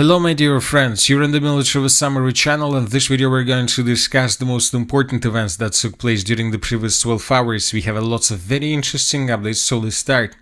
Hello my dear friends, you're in the Military Summary channel, and in this video we're going to discuss the most important events that took place during the previous 12 hours. We have lots of very interesting updates, so let's start.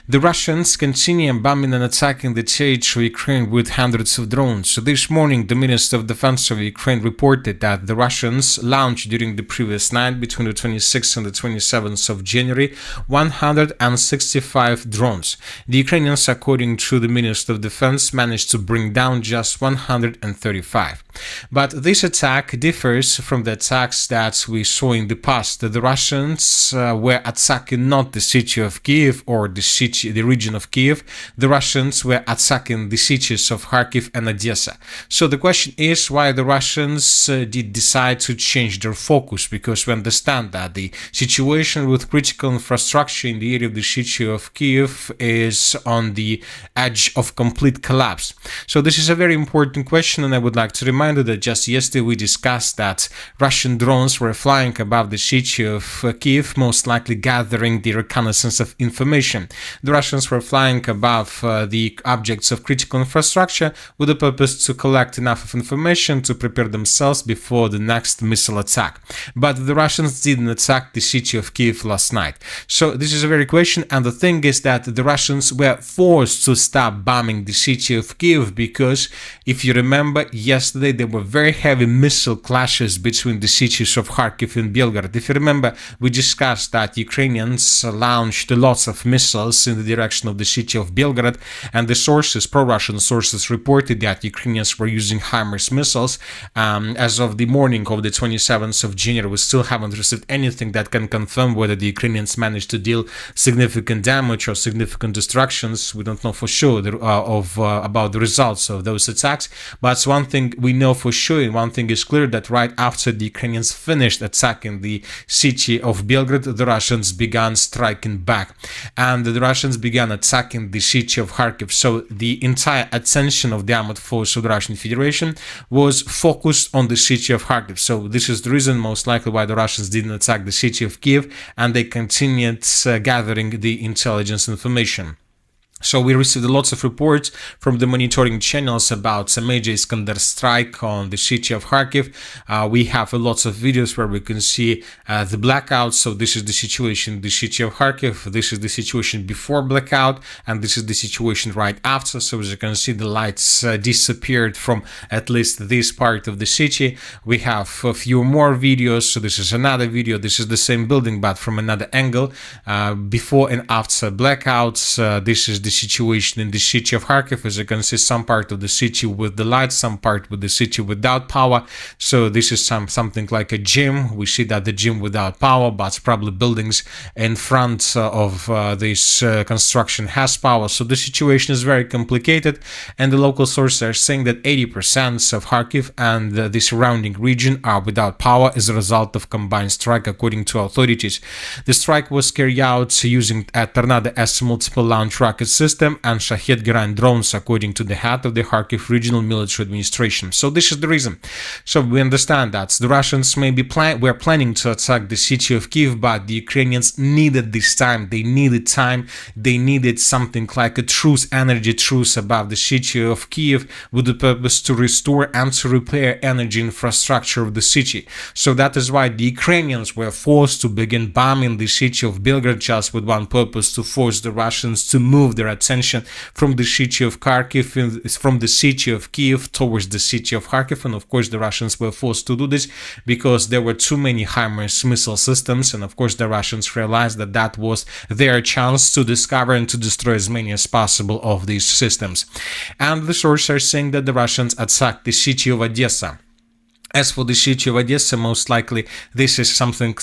The Russians continue bombing and attacking the territory of Ukraine with hundreds of drones. So this morning the Minister of Defense of Ukraine reported that the Russians launched during the previous night, between the 26th and the 27th of January, 165 drones. The Ukrainians, according to the Minister of Defense, managed to bring down just 135. But this attack differs from the attacks that we saw in the past. The Russians were attacking not the city of Kiev or the region of Kiev. The Russians were attacking the cities of Kharkiv and Odessa. So the question is why the Russians did decide to change their focus, because we understand that the situation with critical infrastructure in the area of the city of Kiev is on the edge of complete collapse. So this is a very important question, and I would like to remind you that just yesterday we discussed that Russian drones were flying above the city of Kiev, most likely gathering the reconnaissance of information. The Russians were flying above the objects of critical infrastructure with the purpose to collect enough of information to prepare themselves before the next missile attack. But the Russians didn't attack the city of Kiev last night. So this is a very question, and the thing is that the Russians were forced to stop bombing the city of Kiev because, if you remember, yesterday there were very heavy missile clashes between the cities of Kharkiv and Belgorod. If you remember, we discussed that Ukrainians launched lots of missiles in the direction of the city of Belgorod, and the sources, pro-Russian sources, reported that Ukrainians were using HIMARS missiles. As of the morning of the 27th of January, we still haven't received anything that can confirm whether the Ukrainians managed to deal significant damage or significant destructions. We don't know for sure about the results of those attacks, but one thing we know for sure, and one thing is clear, that right after the Ukrainians finished attacking the city of Belgorod, the Russians began striking back, and the Russians began attacking the city of Kharkiv. So the entire attention of the armed force of the Russian Federation was focused on the city of Kharkiv. So this is the reason, most likely, why the Russians didn't attack the city of Kiev, and they continued gathering the intelligence information. So we received lots of reports from the monitoring channels about a major Iskander strike on the city of Kharkiv. We have lots of videos where we can see the blackouts. So this is the situation in the city of Kharkiv. This is the situation before blackout, and this is the situation right after. So as you can see, the lights disappeared from at least this part of the city. We have a few more videos. So this is another video. This is the same building, but from another angle. Before and after blackouts, this is the situation in the city of Kharkiv. As you can see, some part of the city with the lights, some part with the city without power. So this is something like a gym. We see that the gym without power, but probably buildings in front of this construction has power. So the situation is very complicated, and the local sources are saying that 80% of Kharkiv and the surrounding region are without power as a result of combined strike, according to authorities. The strike was carried out using a Tornado S multiple launch rocket system and Shahed Geran drones, according to the head of the Kharkiv Regional Military Administration. So this is the reason. So we understand that the Russians were planning to attack the city of Kiev, but the Ukrainians needed this time. They needed time. They needed something like a truce, energy truce above the city of Kiev, with the purpose to restore and to repair energy infrastructure of the city. So that is why the Ukrainians were forced to begin bombing the city of Belgorod, just with one purpose: to force the Russians to move their attention from the city of Kharkiv, from the city of Kiev towards the city of Kharkiv. And of course the Russians were forced to do this because there were too many HIMARS missile systems, and of course the Russians realized that that was their chance to discover and to destroy as many as possible of these systems. And the sources are saying that the Russians attacked the city of Odessa. As for the city of Odessa, most likely this is something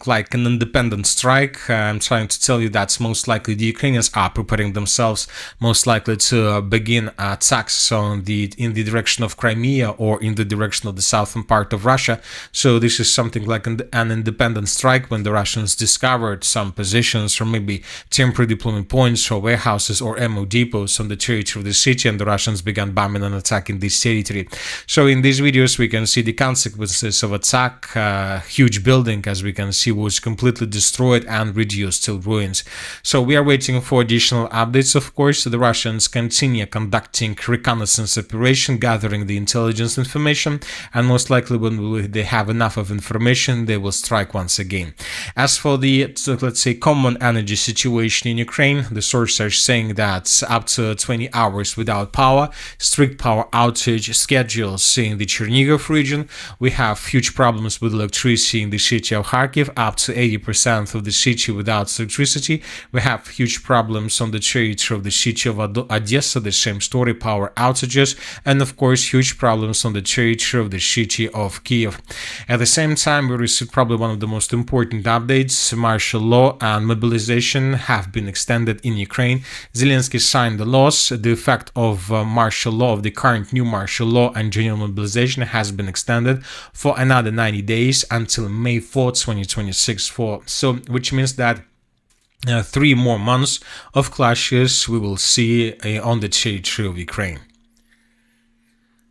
like an independent strike. I'm trying to tell you that most likely the Ukrainians are preparing themselves, most likely to begin attacks in the direction of Crimea or in the direction of the southern part of Russia. So this is something like an independent strike, when the Russians discovered some positions or maybe temporary deployment points or warehouses or ammo depots on the territory of the city, and the Russians began bombing and attacking this territory. So in these videos we can see the consequences of attack. Huge building, as we can see, was completely destroyed and reduced to ruins. So we are waiting for additional updates, of course. The Russians continue conducting reconnaissance operation, gathering the intelligence information, and most likely when they have enough of information, they will strike once again. As for the, let's say, common energy situation in Ukraine, the sources are saying that up to 20 hours without power, strict power outage schedules in the Chernihiv region. We have huge problems with electricity in the city of Kharkiv, up to 80% of the city without electricity. We have huge problems on the territory of the city of Odessa, the same story, power outages, and of course huge problems on the territory of the city of Kiev. At the same time, we received probably one of the most important updates. Martial law and mobilization have been extended in Ukraine. Zelensky signed the laws. The effect of martial law, of the current new martial law and general mobilization, has been extended for another 90 days until May 4th, 2026, which means that 3 more months of clashes we will see on the territory of Ukraine.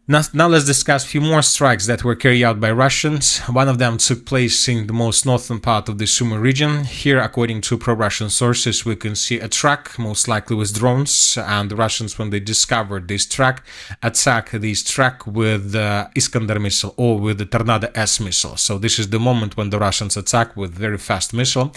Now let's discuss a few more strikes that were carried out by Russians. One of them took place in the most northern part of the Sumy region. Here, according to pro-Russian sources, we can see a truck, most likely with drones, and the Russians, when they discovered this truck, attacked this truck with Iskander missile or with the Tornado S missile. So this is the moment when the Russians attack with very fast missile.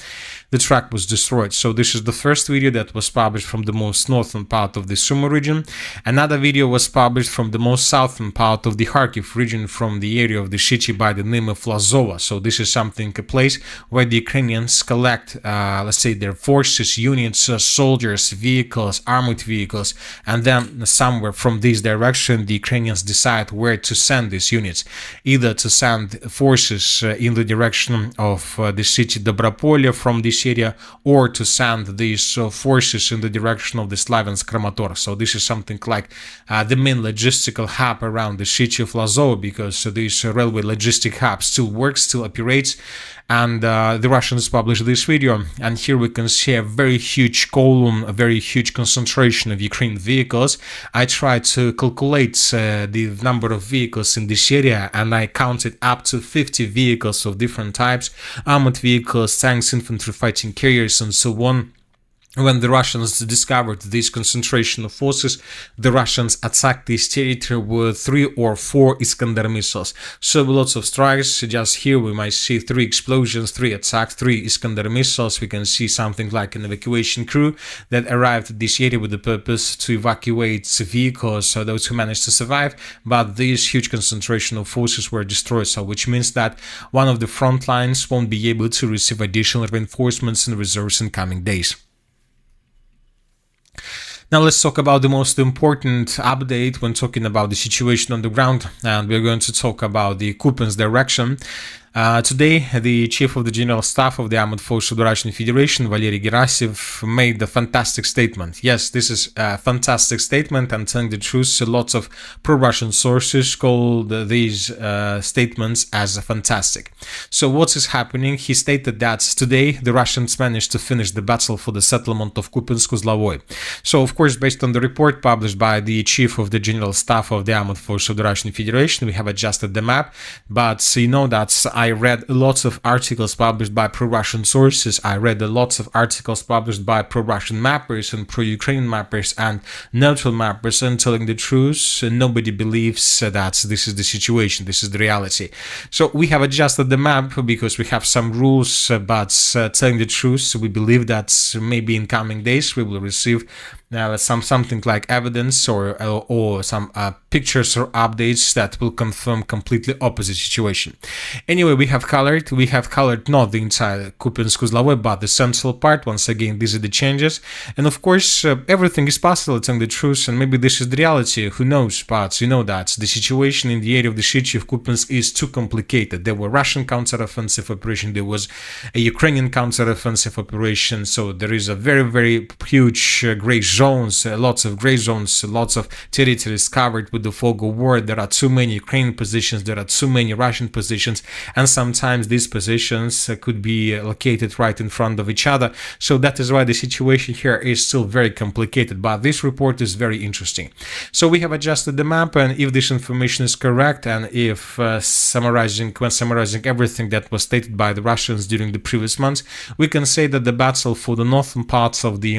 The truck was destroyed. So this is the first video that was published from the most northern part of the Sumy region. Another video was published from the most southern part of the Kharkiv region, from the area of the city by the name of Lazova. So this is a place where the Ukrainians collect, let's say, their forces, units, soldiers, vehicles, armored vehicles, and then somewhere from this direction, the Ukrainians decide where to send these units, either to send forces in the direction of the city Dobropolye from this area, or to send these forces in the direction of the Slaviansk Kramator. So this is something like the main logistical hub around the city of Lazova, because this railway logistic hub still works, still operates. And the Russians published this video, and here we can see a very huge column, a very huge concentration of Ukrainian vehicles. I tried to calculate the number of vehicles in this area, and I counted up to 50 vehicles of different types, armored vehicles, tanks, infantry, fighting carriers, and so on. When the Russians discovered this concentration of forces, the Russians attacked this territory with 3 or 4 Iskander missiles. So lots of strikes. Just here we might see 3 explosions, 3 attacks, 3 Iskander missiles. We can see something like an evacuation crew that arrived at this area with the purpose to evacuate vehicles, so those who managed to survive. But this huge concentration of forces were destroyed, so which means that one of the front lines won't be able to receive additional reinforcements and reserves in coming days. Now let's talk about the most important update when talking about the situation on the ground, and we're going to talk about the Kupiansk direction. Today, the chief of the general staff of the armed forces of the Russian Federation, Valery Gerasimov, made a fantastic statement. Yes, this is a fantastic statement, and telling the truth, lots of pro-Russian sources called these statements as fantastic. So what is happening? He stated that today the Russians managed to finish the battle for the settlement of Kupiansk-Uzlovoy. So of course, based on the report published by the chief of the general staff of the armed forces of the Russian Federation, we have adjusted the map, but you know that I read lots of articles published by pro-Russian sources. I read lots of articles published by pro-Russian mappers and pro-Ukrainian mappers and neutral mappers, and telling the truth, nobody believes that this is the situation, this is the reality. So we have adjusted the map because we have some rules, but telling the truth, we believe that maybe in coming days we will receive something like evidence or some pictures or updates that will confirm completely opposite situation. Anyway, we have colored not the entire Kupiansk-Uzlovoy, but the central part. Once again, these are the changes, and of course everything is possible, telling the truth, and maybe this is the reality, who knows, but you know that the situation in the area of the city of Kupiansk is too complicated. There were Russian counter-offensive operation, there was a Ukrainian counter-offensive operation, so there is a very, very huge gray zones, lots of gray zones, lots of territories covered with the fog of war. There are too many Ukrainian positions, there are too many Russian positions, and sometimes these positions could be located right in front of each other. So that is why the situation here is still very complicated, but this report is very interesting. So we have adjusted the map, and if this information is correct, and if summarizing everything that was stated by the Russians during the previous months, we can say that the battle for the northern parts of the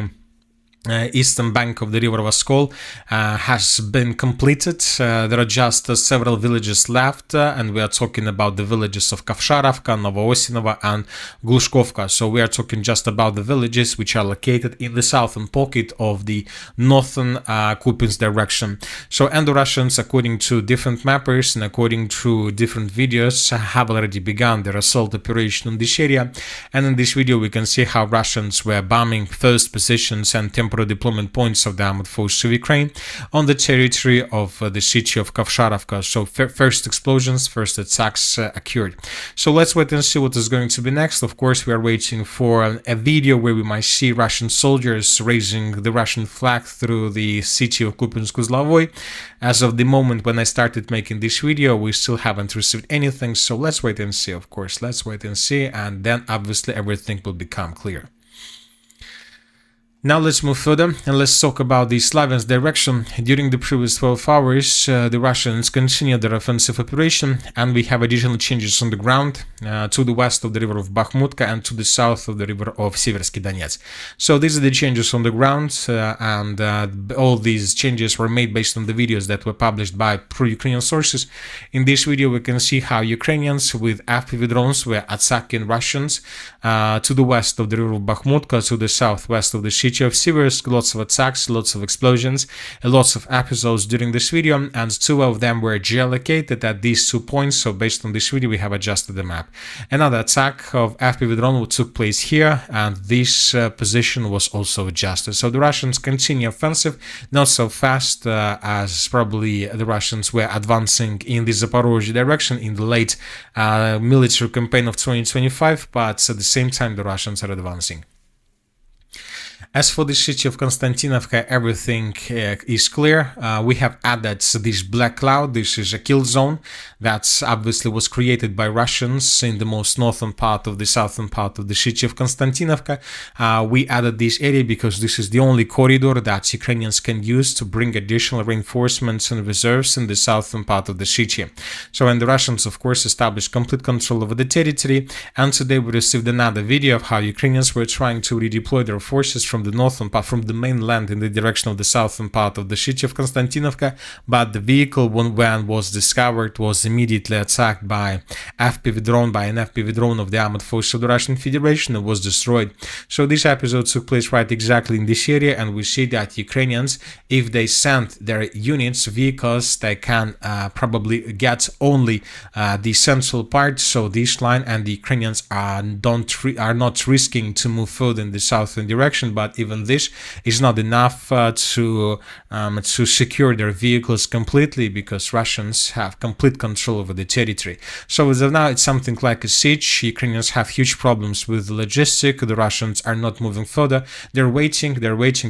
eastern bank of the river Oskol has been completed. There are just several villages left, and we are talking about the villages of Kovsharovka, Novoosinovo, and Glushkovka. So we are talking just about the villages which are located in the southern pocket of the northern Kupinsk direction. So, and the Russians, according to different mappers and according to different videos, have already begun their assault operation in this area. And in this video we can see how Russians were bombing first positions and temporary deployment points of the armed forces of Ukraine on the territory of the city of Kovsharovka. So first explosions, first attacks occurred. So let's wait and see what is going to be next. Of course, we are waiting for a video where we might see Russian soldiers raising the Russian flag through the city of Kupinsk-Uzlovoy. As of the moment when I started making this video, we still haven't received anything. So let's wait and see, of course. Let's wait and see, and then obviously everything will become clear. Now let's move further and let's talk about the Slaviansk direction. During the previous 12 hours, the Russians continued their offensive operation, and we have additional changes on the ground to the west of the river of Bakhmutka and to the south of the river of Seversky Donets. So these are the changes on the ground, and all these changes were made based on the videos that were published by pro-Ukrainian sources. In this video, we can see how Ukrainians with FPV drones were attacking Russians to the west of the river of Bakhmutka, to the southwest of the city of Seversk. Lots of attacks, lots of explosions, lots of episodes during this video, and two of them were geolocated at these 2 points. So based on this video, we have adjusted the map. Another attack of FPV drone took place here, and this position was also adjusted. So the Russians continue offensive, not so fast as probably the Russians were advancing in the Zaporozhye direction in the late military campaign of 2025, but at the same time the Russians are advancing. As for the city of Konstantinovka, everything is clear. We have added this black cloud. This is a kill zone that obviously was created by Russians in the most northern part of the southern part of the city of Konstantinovka. We added this area because this is the only corridor that Ukrainians can use to bring additional reinforcements and reserves in the southern part of the city. So, and the Russians, of course, established complete control over the territory. And today we received another video of how Ukrainians were trying to redeploy their forces from the northern part, from the mainland in the direction of the southern part of the city of Konstantinovka, but the vehicle, when was discovered, was immediately attacked by an FPV drone of the armed forces of the Russian Federation, and was destroyed. So this episode took place right exactly in this area, and we see that Ukrainians, if they send their units, vehicles, they can probably get only the central part, so this line, and the Ukrainians are not risking to move further in the southern direction, but even this is not enough to secure their vehicles completely, because Russians have complete control over the territory. So as of now, it's something like a siege. Ukrainians have huge problems with the logistics. The Russians are not moving further. They're waiting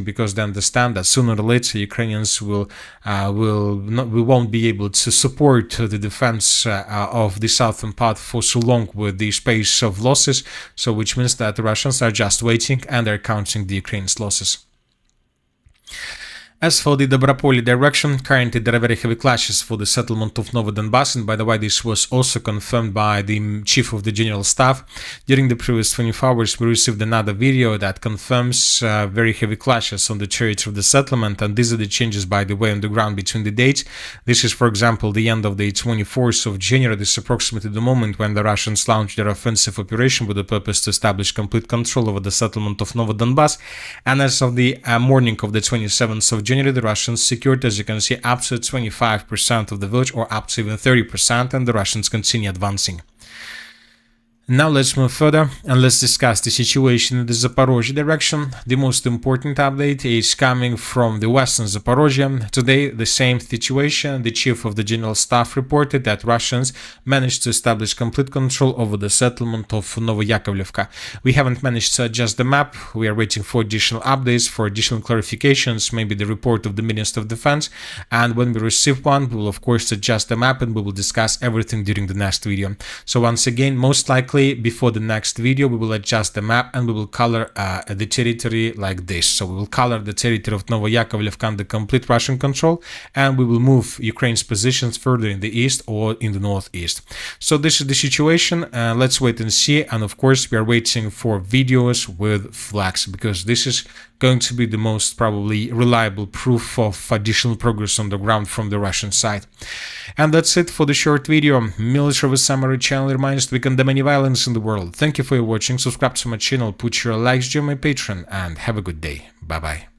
because they understand that sooner or later Ukrainians we won't be able to support the defense of the southern part for so long with the space of losses. So which means that the Russians are just waiting and they're counting the Ukraine's losses. As for the Dobropolye direction, currently there are very heavy clashes for the settlement of Novodonbass, and by the way, this was also confirmed by the Chief of the General Staff. During the previous 24 hours, we received another video that confirms very heavy clashes on the territory of the settlement, and these are the changes, by the way, on the ground between the dates. This is, for example, the end of the 24th of January. This is approximately the moment when the Russians launched their offensive operation with the purpose to establish complete control over the settlement of Novodonbass, and as of the morning of the 27th of January, the Russians secured, as you can see, up to 25% of the village, or up to even 30%, and the Russians continue advancing. Now let's move further and let's discuss the situation in the Zaporozhye direction. The most important update is coming from the western Zaporozhye. Today, the same situation. The chief of the general staff reported that Russians managed to establish complete control over the settlement of Novoyakovlevka. We haven't managed to adjust the map. We are waiting for additional updates, for additional clarifications, maybe the report of the Minister of Defense. And when we receive one, we will of course adjust the map and we will discuss everything during the next video. So once again, most likely before the next video, we will adjust the map and we will color the territory like this. So we will color the territory of Novoyakovlevka under complete Russian control, and we will move Ukraine's positions further in the east or in the northeast. So this is the situation. Let's wait and see. And of course, we are waiting for videos with flags, because this is going to be the most probably reliable proof of additional progress on the ground from the Russian side. And that's it for the short video. Military Summary channel reminds to we condemn any violence in the world. Thank you for your watching. Subscribe to my channel, put your likes, join my Patreon, and have a good day. Bye bye.